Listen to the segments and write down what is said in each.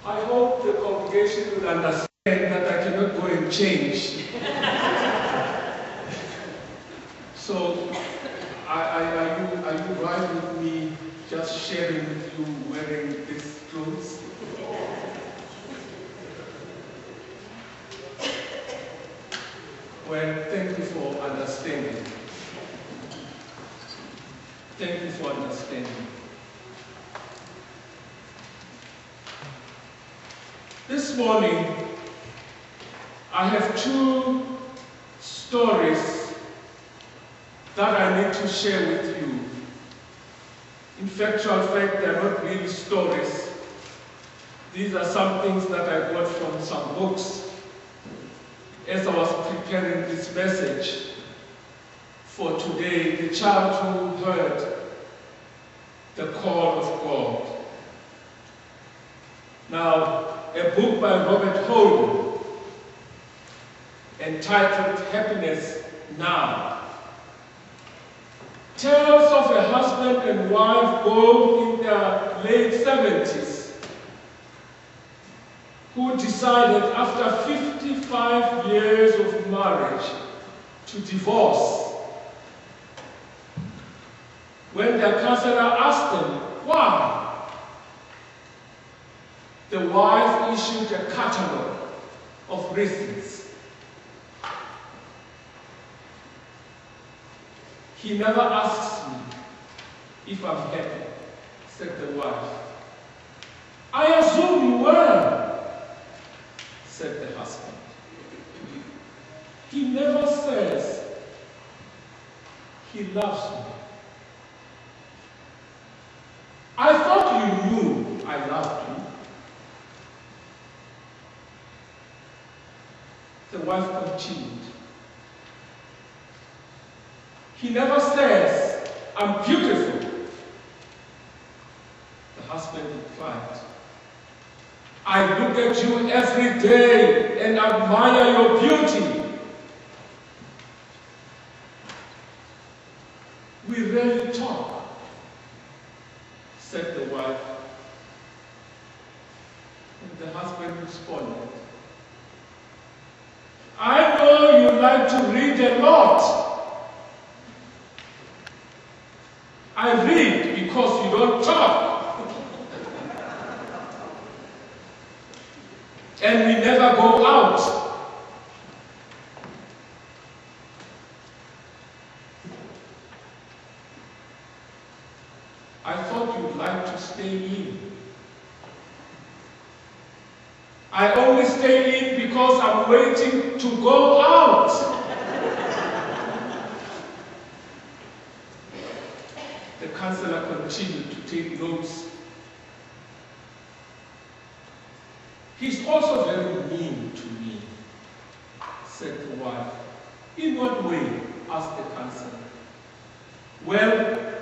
I hope the congregation will understand that I cannot go and change. So, are you right with me just sharing with you wearing these clothes? Well, thank you for understanding. Thank you for understanding. This morning, I have two stories that I need to share with you. In factual fact, they are not really stories. These are some things that I got from some books as I was preparing this message for today, the child who heard the call of God. Now, a book by Robert Holden entitled Happiness Now tells of a husband and wife both in their late 70s who decided after 55 years of marriage to divorce. When their counselor asked them why, the wife issued a catalogue of reasons. He never asks me if I'm happy, said the wife. I assume you were, said the husband. He never says he loves me. I thought you knew I loved you. The wife continued. He never says, I'm beautiful. The husband replied, I look at you every day and admire your beauty. We rarely talk, said the wife. And the husband responded, I know you like to read a lot. I read because you don't talk. And we never go out. I thought you'd like to stay in. I only stay in because I'm waiting to go out. The counselor continued to take notes. He's also very mean to me, said the wife. In what way? Asked the counselor. Well,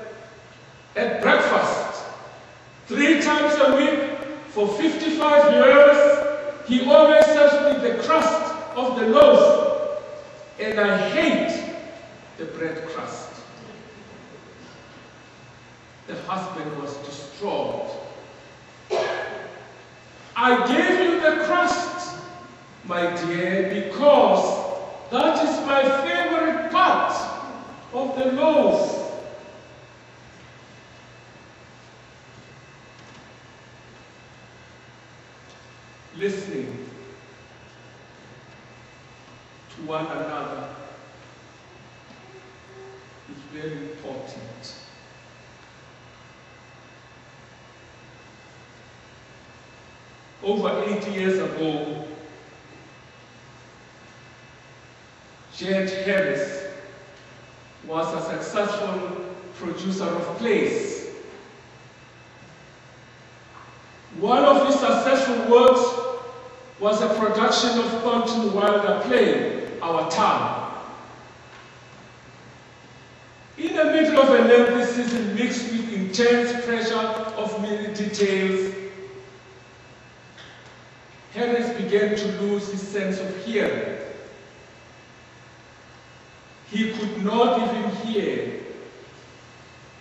at breakfast, 3 times a week, for 55 years, he always serves me the crust of the loaf, and I hate the bread crust. The husband was distraught. I gave you the crust, my dear, because that is my favorite part of the loaf. Listening to one another is very important. Over 80 years ago, Jed Harris was a successful producer of plays. One of his successful works was a production of Thornton Wilder play, Our Town. In the middle of a lengthy season mixed with intense pressure of many details, Harris began to lose his sense of hearing. He could not even hear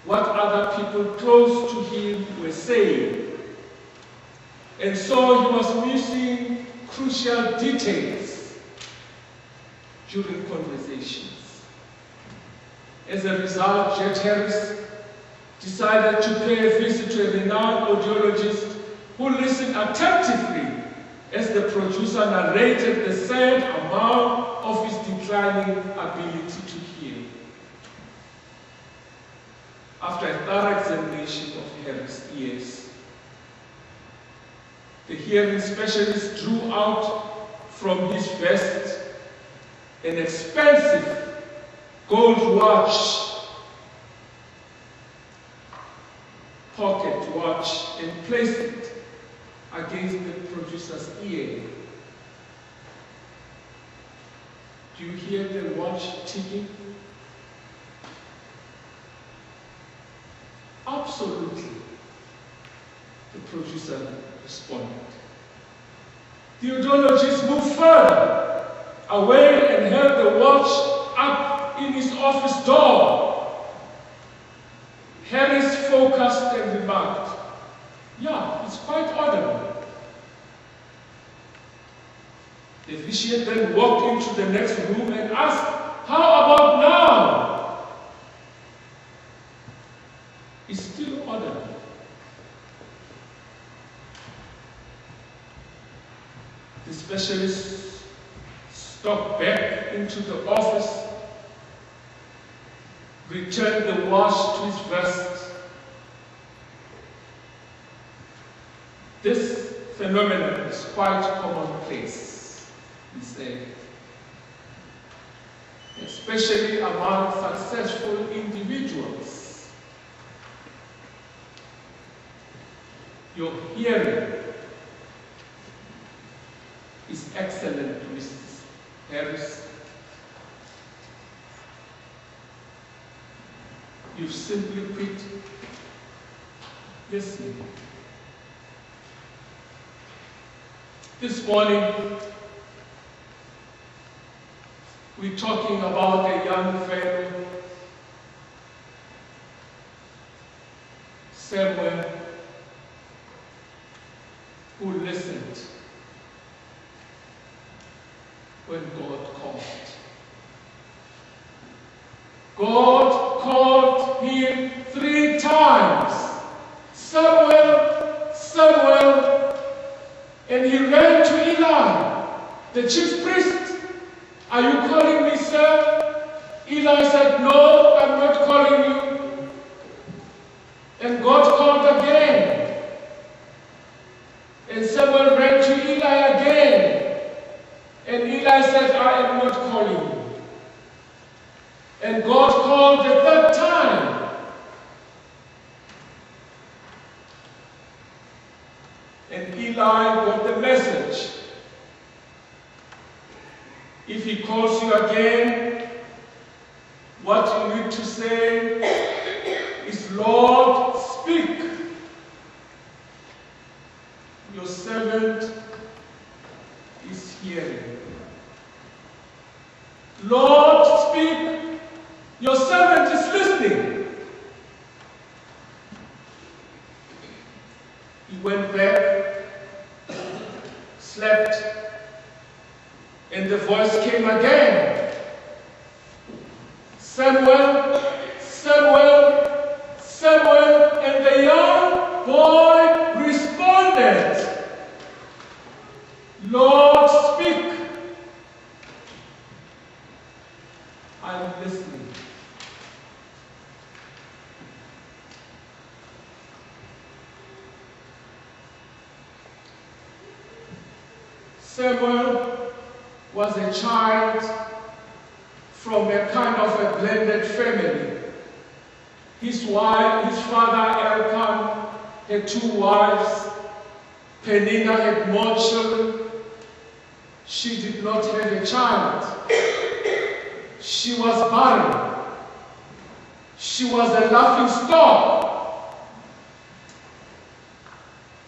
what other people close to him were saying. And so he was missing crucial details during conversations. As a result, Jet Harris decided to pay a visit to a renowned audiologist who listened attentively as the producer narrated the sad amount of his declining ability to hear. After a thorough examination of Harris' ears, the hearing specialist drew out from his vest an expensive gold watch, pocket watch, and placed it against the producer's ear. Do you hear the watch ticking? Absolutely, the producer responded. The audiologist moved further away and held the watch up in his office door. Harris focused and remarked, "Yeah, it's quite audible." The physician then walked into the next room and asked, "How about now?" It's still audible. The specialist stalked back into the office, returned the watch to his vest. This phenomenon is quite commonplace, he said, especially among successful individuals. Your hearing is excellent, Mrs. Harris. You've simply quit listening. This morning, we're talking about a young fellow, Samuel, who listened when God called. God called him 3 times. Samuel, Samuel, and he ran to Eli, the chief priest. "Are you calling me, sir?" Eli said, "No, I'm not calling you." And God called again. And Samuel ran to Eli again. And Eli said, "I am not calling you." And God called the 3rd time. And Eli got the message. If he calls you again, what you need to say is, "Lord, speak. Your servant is hearing." "Lord, speak. Your servant is listening." He went back, slept, and the voice came again. "Samuel, Samuel, Samuel," and the young boy responded, "Lord, speak. I'm listening." Samuel was a child from a kind of a blended family. His father Elkan had 2 wives. Penina had more children. She did not have a child. She was barren. She was a laughing stock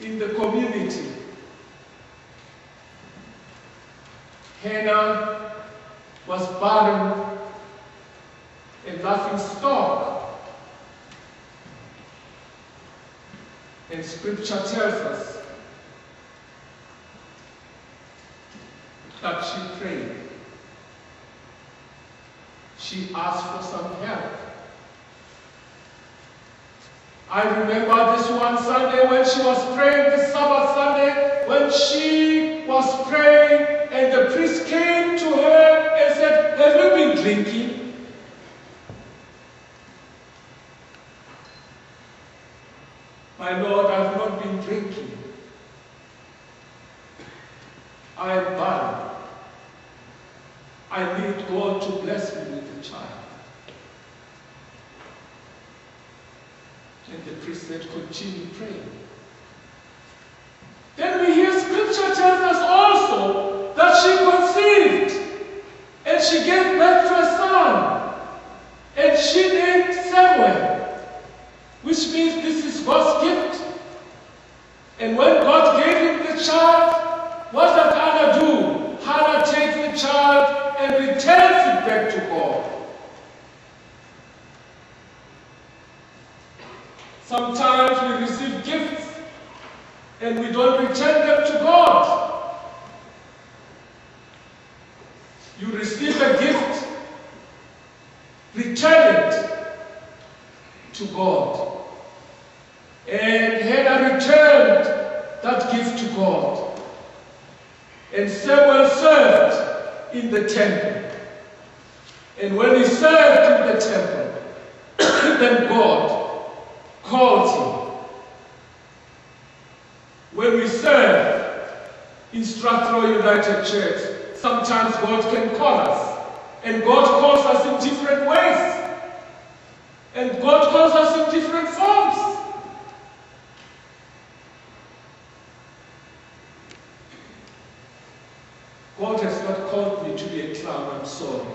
in the community. Hannah was barren, a laughing stock. And Scripture tells us that she prayed. She asked for some help. I remember this one Sunday when she was praying, this Sabbath Sunday, when she was praying and the priest came to her and said, "Have you been drinking?" "My Lord, I have not been drinking. I am barren. I need God to bless me with a child." And the priest said, "Continue praying." Then we hear scripture tells us also that she conceived and she gave birth to a son and she named Samuel, which means this is God's gift. And when God gave him the child, what did Hannah do? Hannah takes the child and returns it back to God. Sometimes we receive gifts and we don't return them to God. You receive a gift, return it to God. And Hannah returned that gift to God. And Samuel served in the temple. And when he served in the temple, then God called him. When we serve in Strathroy United Church, sometimes God can call us. And God calls us in different ways. And God calls us in different forms. God has not called me to be a clown, I'm sorry.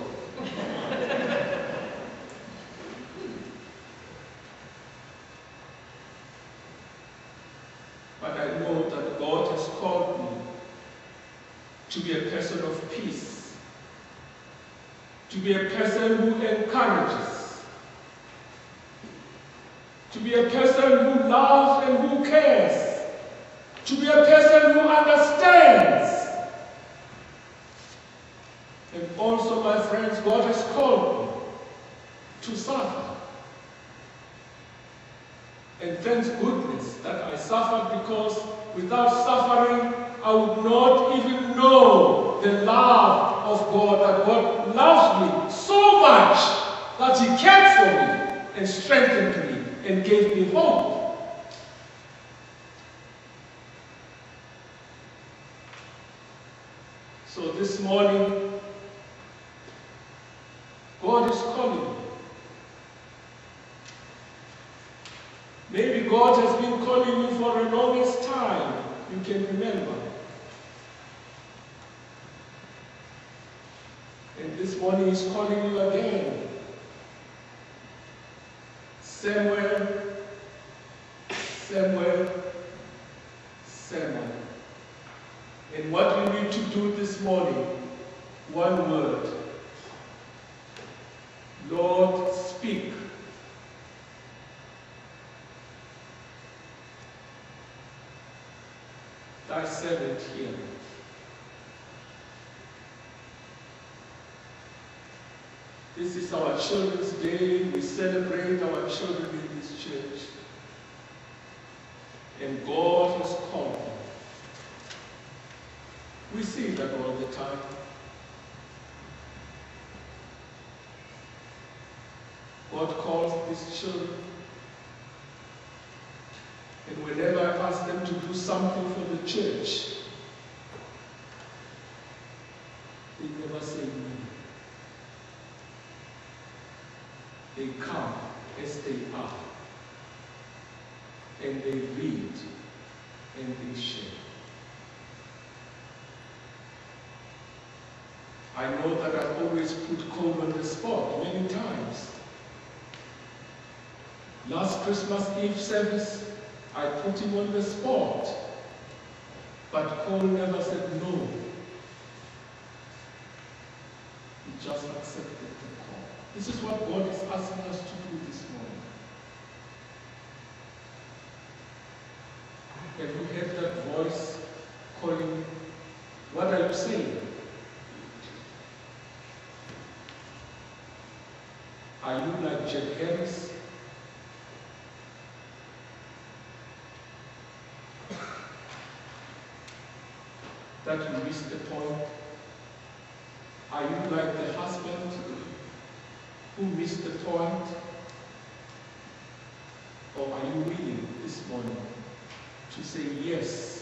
But I know that God has called me to be a person of peace, to be a person who encourages, to be a person who loves and who cares, to be a person who understands. And also, my friends, God has called me to suffer. And thank goodness that I suffered, because without suffering, I would not even know the love of God, that God loves me so much that He cared for me and strengthened me and gave me hope. So this morning, God is calling me. Maybe God has been calling you for the longest time you can remember. And this morning He's calling you again. Samuel, Samuel, Samuel. And what we need to do this morning, one word. Lord, speak. Thy servant here. This is our Children's Day. We celebrate our children in this church. And God has called them. We see that all the time. God calls these children. And whenever I ask them to do something for the church, they never say no. They come as they are. And they read and they share. I know that I've always put Cole on the spot many times. Last Christmas Eve service, I put him on the spot. But Cole never said no. He just accepted the call. This is what God is asking us to do this morning. Have you heard that voice calling? What are you saying? Are you like Jack Harris? That you missed the point? Are you like the husband who missed the point? Or are you willing this morning to say yes